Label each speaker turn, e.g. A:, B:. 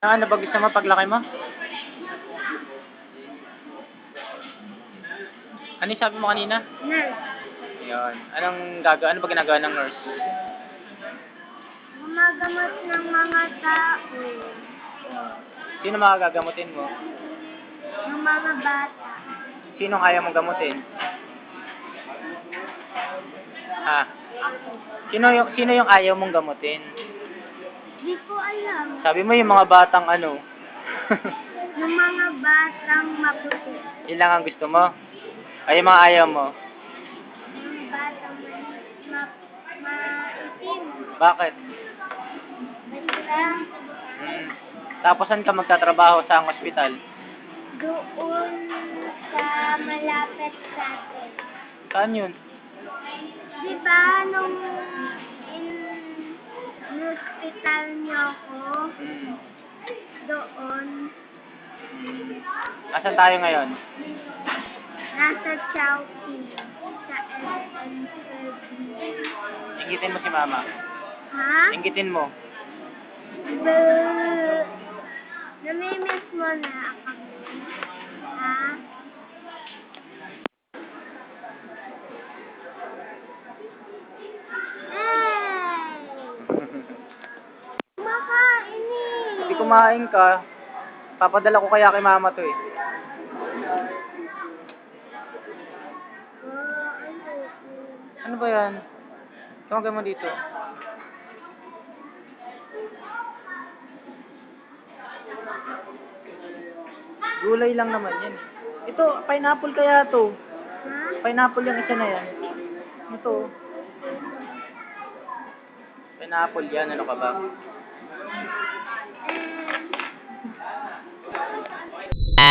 A: Ano ba gusto mo paglaki mo? Ano yung sabi mo kanina?
B: Nurse.
A: Ayun. Ano ba ginagawa ng nurse?
B: Gumagamot ng mga tao.
A: Sino makagagamutin mo?
B: Ng mga bata.
A: Sinong ayaw mong gamutin? Ha? Sino yung ayaw mong gamutin?
B: Di ko alam.
A: Sabi mo yung mga batang ano.
B: Yung mga batang maputi.
A: Yun lang ang gusto mo? Ay, yung mga ayaw mo?
B: Yung batang maitim.
A: Bakit?
B: Basta
A: Tapos saan ka magtatrabaho sa ospital?
B: doon sa malapit sa atin.
A: Saan yun?
B: Di ba nung in-hospital niyo ako, doon,
A: Asan tayo ngayon?
B: nasa Chowking, sa SM7.
A: Inggitin mo si mama.
B: Ha?
A: Inggitin mo.
B: Namimiss mo na ako. Ha? Hey! Kumakain eh.
A: Hindi kumain ka. Papadala ko kaya kay mama to eh. Ano ba yan? Tumagay mo dito. Gulay lang naman yan. Ito, pineapple kaya to.
B: Ha?
A: Pineapple yung isa na yan. Ito. Pineapple yan, ano ka ba?